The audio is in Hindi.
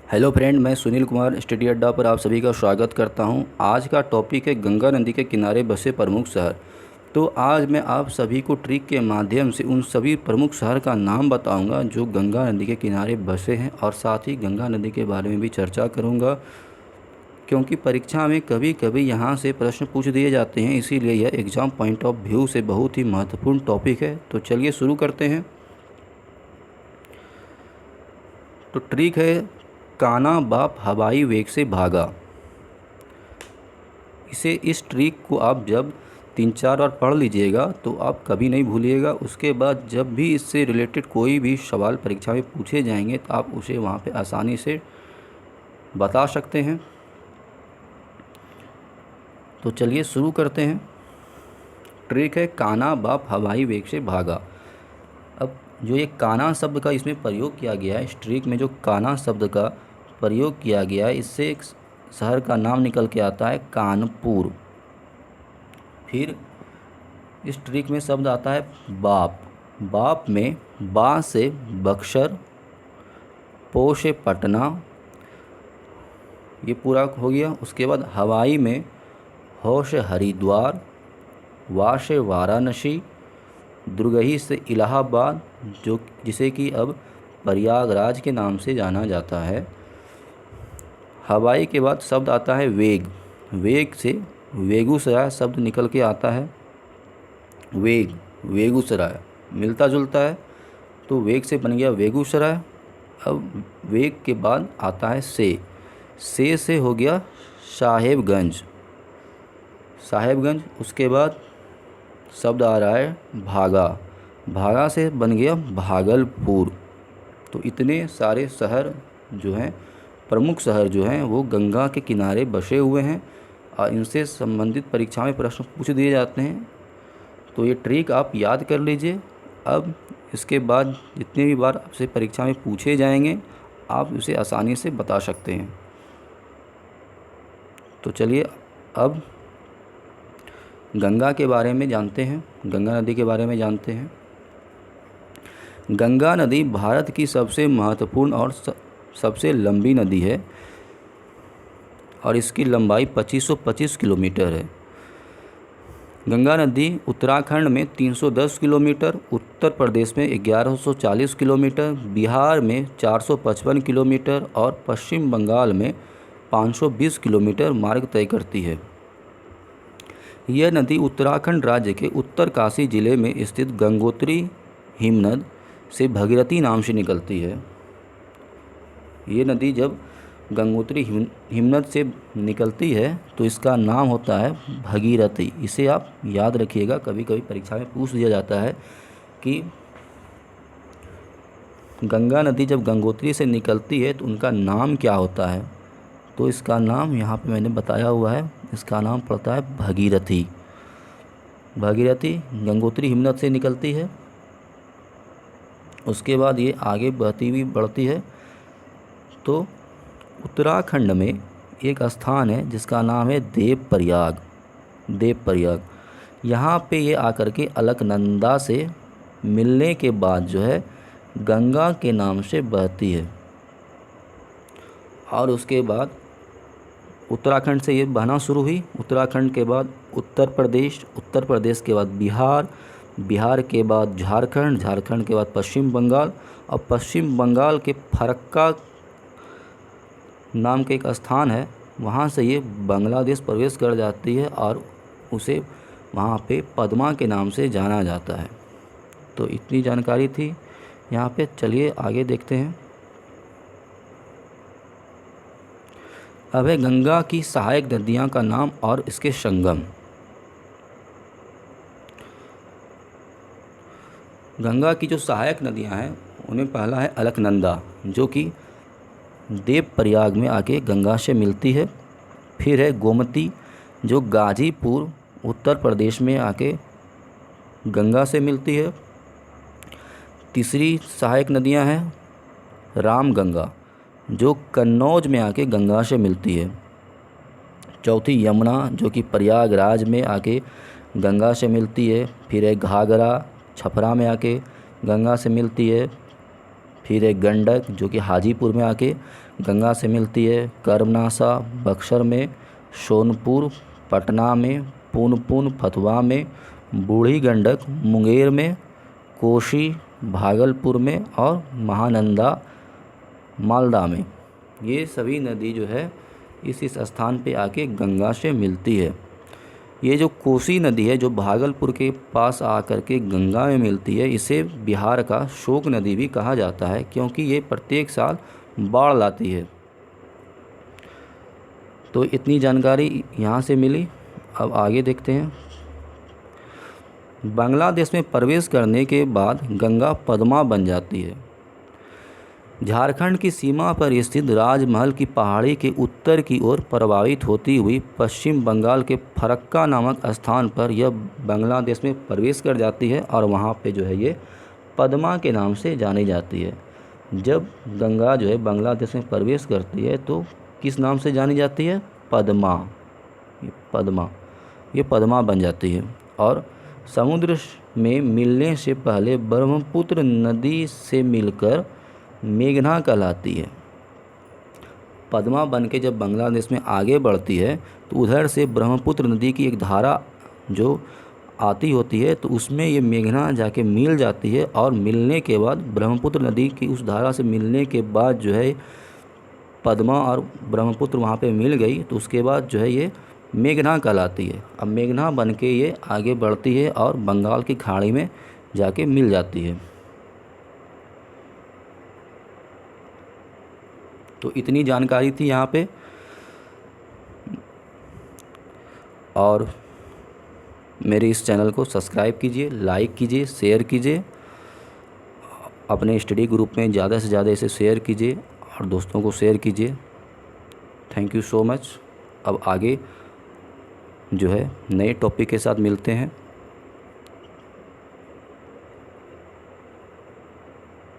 हेलो फ्रेंड, मैं सुनील कुमार स्टडी अड्डा पर आप सभी का स्वागत करता हूं। आज का टॉपिक है गंगा नदी के किनारे बसे प्रमुख शहर। तो आज मैं आप सभी को ट्रिक के माध्यम से उन सभी प्रमुख शहर का नाम बताऊंगा जो गंगा नदी के किनारे बसे हैं, और साथ ही गंगा नदी के बारे में भी चर्चा करूंगा, क्योंकि परीक्षा में कभी कभी यहाँ से प्रश्न पूछ दिए जाते हैं। इसीलिए यह एग्ज़ाम पॉइंट ऑफ व्यू से बहुत ही महत्वपूर्ण टॉपिक है। तो चलिए शुरू करते हैं। तो ट्रिक है, काना बाप हवाई वेग से भागा। इस ट्रिक को आप जब 3-4 बार पढ़ लीजिएगा तो आप कभी नहीं भूलिएगा। उसके बाद जब भी इससे रिलेटेड कोई भी सवाल परीक्षा में पूछे जाएंगे तो आप उसे वहाँ पे आसानी से बता सकते हैं। तो चलिए शुरू करते हैं। ट्रिक है, काना बाप हवाई वेग से भागा। अब जो ये काना शब्द का इसमें प्रयोग किया गया है, इस ट्रिक में जो काना शब्द का प्रयोग किया गया है, इससे एक शहर का नाम निकल के आता है कानपुर। फिर इस ट्रिक में शब्द आता है बाप। बाप में बा से बक्सर, पो से पटना, ये पूरा हो गया। उसके बाद हवाई में हो से हरिद्वार, वा से वाराणसी, दुर्गही से इलाहाबाद, जिसे कि अब प्रयागराज के नाम से जाना जाता है। हवाई के बाद शब्द आता है वेग। वेग से बेगूसराय शब्द निकल के आता है। वेग, बेगूसराय मिलता जुलता है, तो वेग से बन गया बेगूसराय। अब वेग के बाद आता है से हो गया साहेबगंज। साहेबगंज। उसके बाद शब्द आ रहा है भागा। भागा से बन गया भागलपुर। तो इतने सारे शहर जो हैं, प्रमुख शहर जो हैं, वो गंगा के किनारे बसे हुए हैं और इनसे संबंधित परीक्षा में प्रश्न पूछ दिए जाते हैं। तो ये ट्रिक आप याद कर लीजिए। अब इसके बाद जितने भी बार आपसे परीक्षा में पूछे जाएंगे आप उसे आसानी से बता सकते हैं। तो चलिए अब गंगा के बारे में जानते हैं, गंगा नदी के बारे में जानते हैं। गंगा नदी भारत की सबसे महत्वपूर्ण और सबसे लंबी नदी है और इसकी लंबाई 2525 किलोमीटर है। गंगा नदी उत्तराखंड में 310 किलोमीटर, उत्तर प्रदेश में 1140 किलोमीटर, बिहार में 455 किलोमीटर और पश्चिम बंगाल में 520 किलोमीटर मार्ग तय करती है। यह नदी उत्तराखंड राज्य के उत्तरकाशी जिले में स्थित गंगोत्री हिमनद से भगीरथी नाम से निकलती है। ये नदी जब गंगोत्री हिमनद से निकलती है तो इसका नाम होता है भगीरथी। इसे आप याद रखिएगा, कभी कभी परीक्षा में पूछ दिया जाता है कि गंगा नदी जब गंगोत्री से निकलती है तो उनका नाम क्या होता है। तो इसका नाम यहाँ पे मैंने बताया हुआ है, इसका नाम पड़ता है भगीरथी। भगीरथी गंगोत्री हिमनद से निकलती है। उसके बाद ये आगे बढ़ती है तो उत्तराखंड में एक स्थान है जिसका नाम है देवप्रयाग। देवप्रयाग, यहाँ पे ये आकर के अलकनंदा से मिलने के बाद जो है गंगा के नाम से बहती है। और उसके बाद उत्तराखंड से ये बहना शुरू हुई। उत्तराखंड के बाद उत्तर प्रदेश, उत्तर प्रदेश के बाद बिहार, बिहार के बाद झारखंड, झारखंड के बाद पश्चिम बंगाल, और पश्चिम बंगाल के फरक्का नाम के एक स्थान है, वहाँ से ये बांग्लादेश प्रवेश कर जाती है और उसे वहाँ पे पद्मा के नाम से जाना जाता है। तो इतनी जानकारी थी यहाँ पे। चलिए आगे देखते हैं। अब है गंगा की सहायक नदियाँ का नाम और इसके संगम। गंगा की जो सहायक नदियाँ हैं उनमें पहला है अलकनंदा, जो कि देवप्रयाग में आके गंगा से मिलती है। फिर है गोमती, जो गाजीपुर उत्तर प्रदेश में आके गंगा से मिलती है। तीसरी सहायक नदियाँ हैं रामगंगा, जो कन्नौज में आके गंगा से मिलती है। चौथी यमुना, जो कि प्रयागराज में आके गंगा से मिलती है। फिर है घाघरा, छपरा में आके गंगा से मिलती है। फिर है गंडक जो कि हाजीपुर में आके गंगा से मिलती है, कर्मनाशा बक्सर में, सोनपुर पटना में, पुनपुन फतवा में, बूढ़ी गंडक मुंगेर में, कोसी भागलपुर में और महानंदा मालदा में। ये सभी नदी जो है इस स्थान पे आके गंगा से मिलती है। ये जो कोसी नदी है जो भागलपुर के पास आकर के गंगा में मिलती है, इसे बिहार का शोक नदी भी कहा जाता है क्योंकि ये प्रत्येक साल बाढ़ लाती है। तो इतनी जानकारी यहाँ से मिली। अब आगे देखते हैं। बांग्लादेश में प्रवेश करने के बाद गंगा पद्मा बन जाती है। झारखंड की सीमा पर स्थित राजमहल की पहाड़ी के उत्तर की ओर प्रवाहित होती हुई पश्चिम बंगाल के फरक्का नामक स्थान पर यह बांग्लादेश में प्रवेश कर जाती है और वहाँ पे जो है ये पद्मा के नाम से जानी जाती है। जब गंगा जो है बांग्लादेश में प्रवेश करती है तो किस नाम से जानी जाती है? पद्मा। ये पद्मा बन जाती है और समुद्र में मिलने से पहले ब्रह्मपुत्र नदी से मिलकर मेघना कहलाती है। पद्मा बनके जब बांग्लादेश में आगे बढ़ती है तो उधर से ब्रह्मपुत्र नदी की एक धारा जो आती होती है तो उसमें ये मेघना जाके मिल जाती है और मिलने के बाद ब्रह्मपुत्र नदी की उस धारा से मिलने के बाद जो है पद्मा और ब्रह्मपुत्र वहाँ पे मिल गई तो उसके बाद जो है ये मेघना कहलाती है। अब मेघना बनके ये आगे बढ़ती है और बंगाल की खाड़ी में जाके मिल जाती है। तो इतनी जानकारी थी यहाँ पे। और मेरे इस चैनल को सब्सक्राइब कीजिए, लाइक कीजिए, शेयर कीजिए, अपने स्टडी ग्रुप में ज़्यादा से ज़्यादा इसे शेयर कीजिए और दोस्तों को शेयर कीजिए। Thank you so much. अब आगे जो है नए टॉपिक के साथ मिलते हैं।